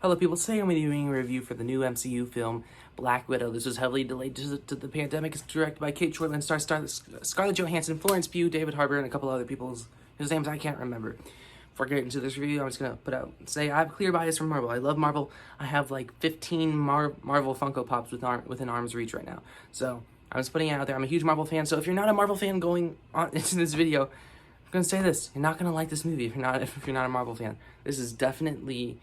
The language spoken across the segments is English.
Hello people, today I'm doing a review for the new MCU film, Black Widow. This was heavily delayed due to the pandemic. It's directed by Kate Shortland, stars Scarlett Johansson, Florence Pugh, David Harbour, and a couple other people's whose names I can't remember. Before getting into this review, I'm just going to say I have clear bias for Marvel. I love Marvel. I have like 15 Marvel Funko Pops within arm's reach right now. So I'm just putting it out there. I'm a huge Marvel fan, so if you're not a Marvel fan going on into this video, I'm going to say this. You're not going to like this movie if you're not a Marvel fan. This is definitely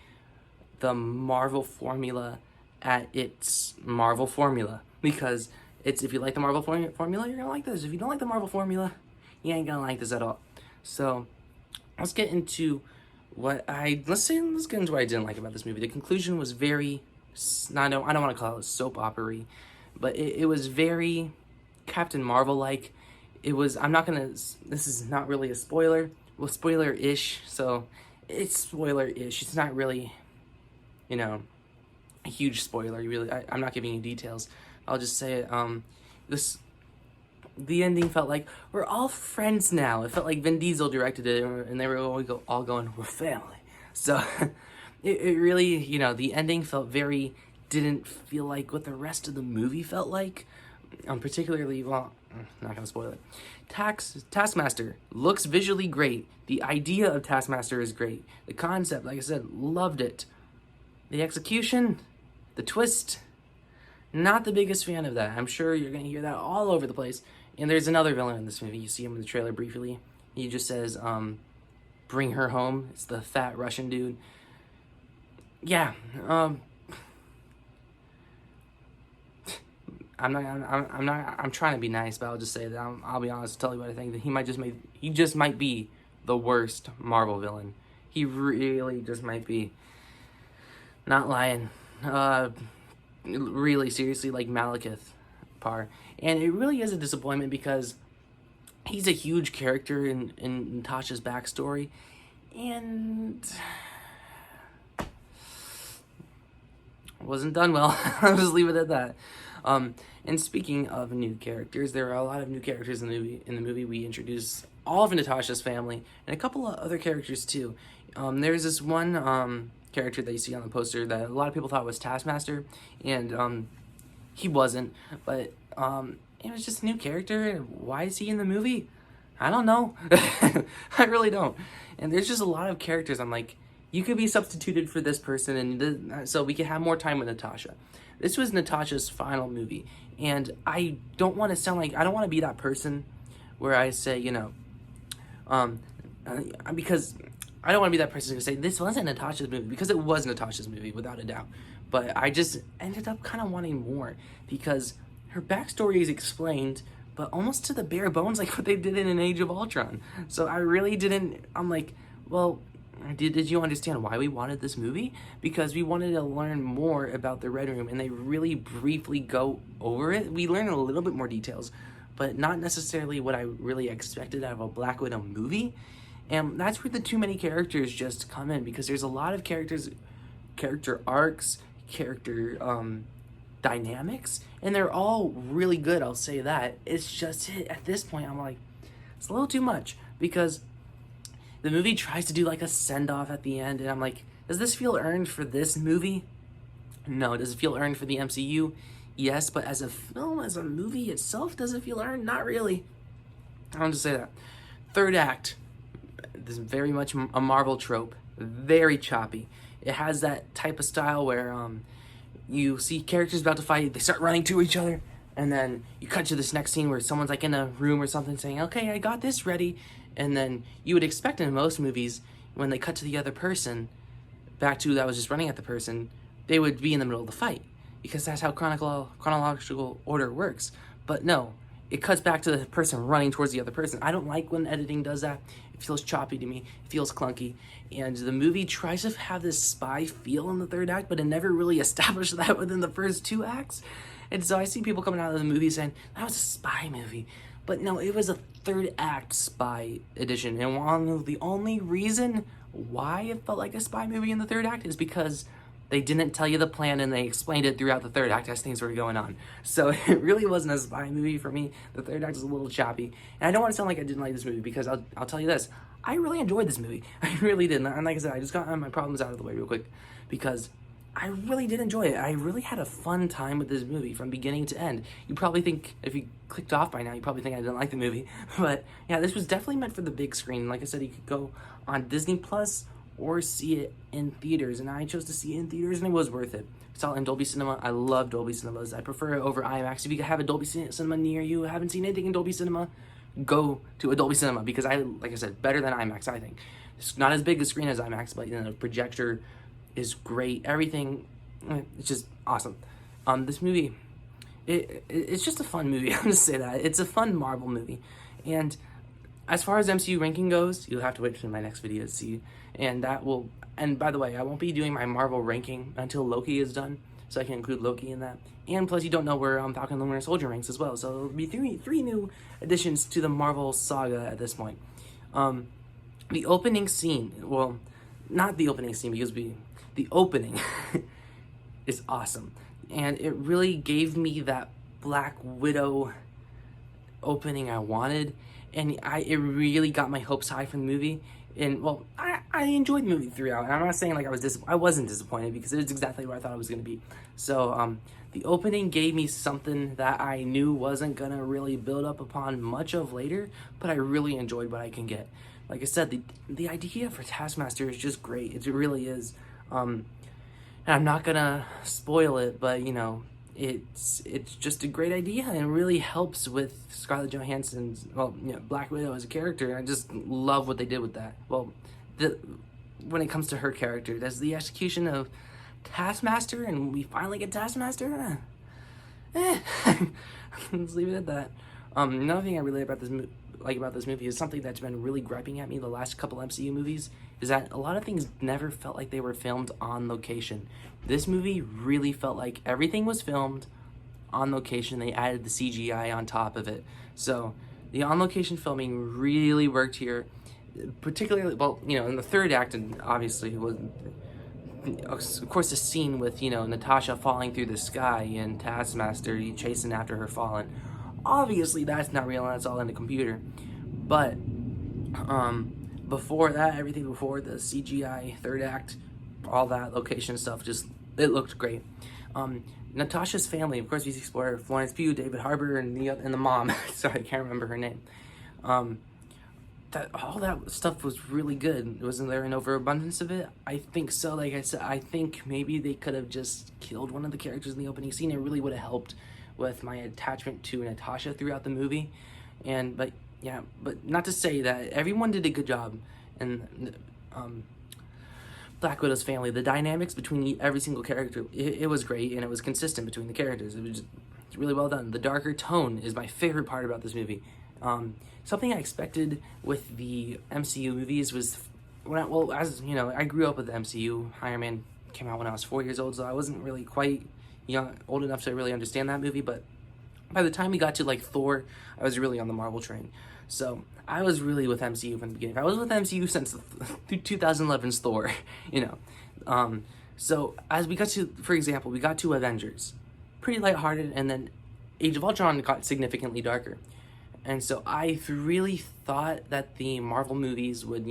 the Marvel formula at its Marvel formula, because it's, if you like the Marvel formula, you're gonna like this. If you don't like the Marvel formula, you ain't gonna like this at all. So let's get into let's get into what I didn't like about this movie. The conclusion was very, I don't want to call it soap-opera-y, but it was very Captain Marvel-like. It was, this is not really a spoiler, well, spoiler-ish, so it's spoiler-ish. It's not really, you know, a huge spoiler. I'm not giving you details. I'll just say it. The ending felt like we're all friends now. It felt like Vin Diesel directed it, and they were all going, we're family. So it really, you know, the ending didn't feel like what the rest of the movie felt like. Particularly, well, I'm not gonna spoil it. Taskmaster looks visually great. The idea of Taskmaster is great. The concept, like I said, loved it. The execution, the twist, not the biggest fan of that. I'm sure you're going to hear that all over the place. And there's another villain in this movie. You see him in the trailer briefly. He just says, bring her home. It's the fat Russian dude. Yeah, I'm trying to be nice, but I'll just say that I'll be honest, tell you what I think, that he just might be the worst Marvel villain. He really just might be. Not lying. Really, seriously, like Malekith Par. And it really is a disappointment because he's a huge character in Natasha's backstory. And wasn't done well. I'll just leave it at that. And speaking of new characters, there are a lot of new characters in the movie. We introduce all of Natasha's family and a couple of other characters too. There's this one character that you see on the poster that a lot of people thought was Taskmaster, and he wasn't, but it was just a new character. And why is he in the movie? I don't know. I really don't. And there's just a lot of characters I'm like, you could be substituted for this person, and so we could have more time with Natasha. This was Natasha's final movie, and I don't want to sound like, I don't want to be that person where I say, you know, because I don't want to be that person who say this wasn't Natasha's movie, because it was Natasha's movie without a doubt. But I just ended up kind of wanting more, because her backstory is explained, but almost to the bare bones, like what they did in An Age of Ultron. So I really didn't. I'm like, well, did you understand why we wanted this movie? Because we wanted to learn more about the Red Room, and they really briefly go over it. We learn a little bit more details, but not necessarily what I really expected out of a Black Widow movie. And that's where the too many characters just come in, because there's a lot of character arcs, character dynamics, and they're all really good, I'll say that. It's just, at this point, I'm like, it's a little too much, because the movie tries to do like a send-off at the end, and I'm like, does this feel earned for this movie? No. Does it feel earned for the MCU? Yes, but as a film, as a movie itself, does it feel earned? Not really. I'll just say that. Third act. This is very much a Marvel trope, very choppy. It has that type of style where you see characters about to fight, they start running to each other, and then you cut to this next scene where someone's like in a room or something saying, okay, I got this ready, and then you would expect in most movies, when they cut to the other person, back to that was just running at the person, they would be in the middle of the fight, because that's how chronological order works. But no, it cuts back to the person running towards the other person. I don't like when editing does that. It feels choppy to me. It feels clunky. And the movie tries to have this spy feel in the third act, but it never really established that within the first two acts. And so I see people coming out of the movie saying, that was a spy movie. But no, it was a third act spy edition. And one of the only reason why it felt like a spy movie in the third act is because they didn't tell you the plan, and they explained it throughout the third act as things were going on. So it really wasn't a spy movie for me. The third act is a little choppy. And I don't want to sound like I didn't like this movie, because I'll tell you this. I really enjoyed this movie. I really did. And like I said, I just got my problems out of the way real quick, because I really did enjoy it. I really had a fun time with this movie from beginning to end. You probably think, if you clicked off by now, you probably think I didn't like the movie. But yeah, this was definitely meant for the big screen. Like I said, you could go on Disney Plus or see it in theaters. And I chose to see it in theaters, and it was worth it. I saw it in Dolby Cinema. I love Dolby Cinemas. I prefer it over IMAX. If you have a Dolby Cinema near you, haven't seen anything in Dolby Cinema, go to a Dolby Cinema, because like I said, better than IMAX, I think. It's not as big a screen as IMAX, but the projector is great. Everything, it's just awesome. This movie, it's just a fun movie. I'm gonna say that it's a fun Marvel movie, and as far as MCU ranking goes, you'll have to wait for my next video to see. And that will. And by the way, I won't be doing my Marvel ranking until Loki is done, so I can include Loki in that. And plus, you don't know where Falcon and the Winter Soldier ranks as well, so there'll be three new additions to the Marvel saga at this point. The opening scene, well, not the opening scene, because the opening is awesome. And it really gave me that Black Widow opening I wanted. And it really got my hopes high for the movie. And, well, I enjoyed the movie throughout. And I'm not saying like I wasn't disappointed, because it was exactly where I thought it was going to be. So, the opening gave me something that I knew wasn't going to really build up upon much of later, but I really enjoyed what I can get. Like I said, the idea for Taskmaster is just great. It really is. And I'm not gonna spoil it, but it's just a great idea, and it really helps with Scarlett Johansson's Black Widow as a character. And I just love what they did with that. Well, when it comes to her character, there's the execution of Taskmaster, and we finally get Taskmaster. Let's leave it at that. Another thing I really about this movie is something that's been really griping at me the last couple MCU movies, is that a lot of things never felt like they were filmed on location. This movie really felt like everything was filmed on location. They added the CGI on top of it. So the on-location filming really worked here, particularly, well, in the third act, and obviously it was, of course, the scene with, Natasha falling through the sky and Taskmaster chasing after her falling. Obviously, that's not real, and that's all in the computer. But before that, everything before the CGI third act, all that location stuff, it looked great. Natasha's family, of course, we explore Florence Pugh, David Harbour, and the mom. Sorry, I can't remember her name. All that stuff was really good. Wasn't there an overabundance of it? I think so. Like I said, I think maybe they could have just killed one of the characters in the opening scene. It really would have helped with my attachment to Natasha throughout the movie. But not to say that everyone did a good job. And Black Widow's family, the dynamics between every single character, it was great, and it was consistent between the characters. It was just really well done. The darker tone is my favorite part about this movie. Something I expected with the MCU movies was, I grew up with the MCU. Iron Man came out when I was 4 years old, so I wasn't really quite old enough to really understand that movie. But by the time we got to Thor, I was really on the Marvel train. So I was really with MCU from the beginning. I was with MCU since 2011's Thor, So as we got to, for example, we got to Avengers, pretty lighthearted, and then Age of Ultron got significantly darker. And so I really thought that the Marvel movies would,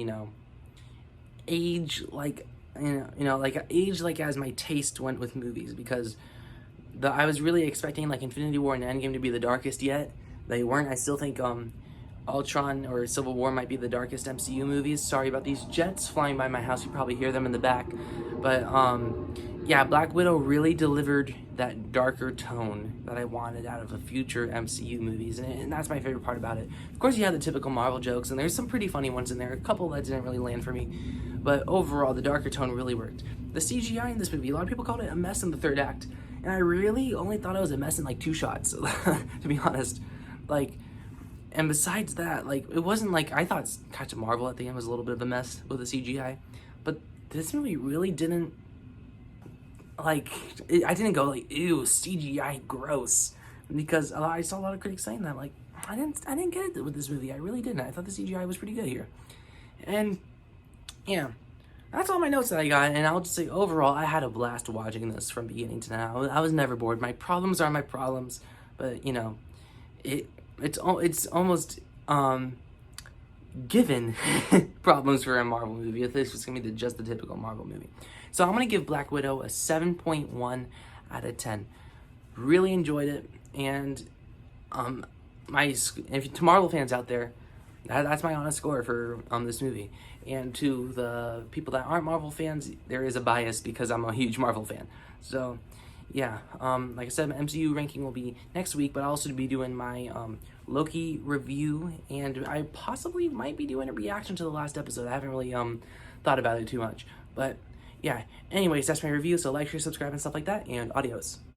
age age as my taste went with movies, because I was really expecting Infinity War and Endgame to be the darkest yet. They weren't. I still think Ultron or Civil War might be the darkest MCU movies. Sorry about these jets flying by my house. You probably hear them in the back. But Black Widow really delivered that darker tone that I wanted out of the future MCU movies, and that's my favorite part about it. Of course, you have the typical Marvel jokes, and there's some pretty funny ones in there. A couple that didn't really land for me, but overall, the darker tone really worked. The CGI in this movie, a lot of people called it a mess in the third act, and I really only thought it was a mess in 2 shots, to be honest. And besides that, it wasn't I thought Captain Marvel at the end was a little bit of a mess with the CGI, but this movie really didn't, I didn't go ew, CGI gross, because I saw a lot of critics saying that. I didn't get it with this movie. I really didn't. I thought the CGI was pretty good here. And yeah, that's all my notes that I got, and I'll just say overall, I had a blast watching this from beginning to now. I was never bored. My problems are my problems, but it's almost given problems for a Marvel movie, if this was going to be just the typical Marvel movie. So I'm going to give Black Widow a 7.1 out of 10. Really enjoyed it, and to Marvel fans out there, that's my honest score for this movie. And to the people that aren't Marvel fans, there is a bias because I'm a huge Marvel fan. So yeah, like I said, my MCU ranking will be next week, but I'll also be doing my Loki review, and I possibly might be doing a reaction to the last episode. I haven't really thought about it too much, but yeah. Anyways, that's my review. So like, share, subscribe, and stuff like that. And adios.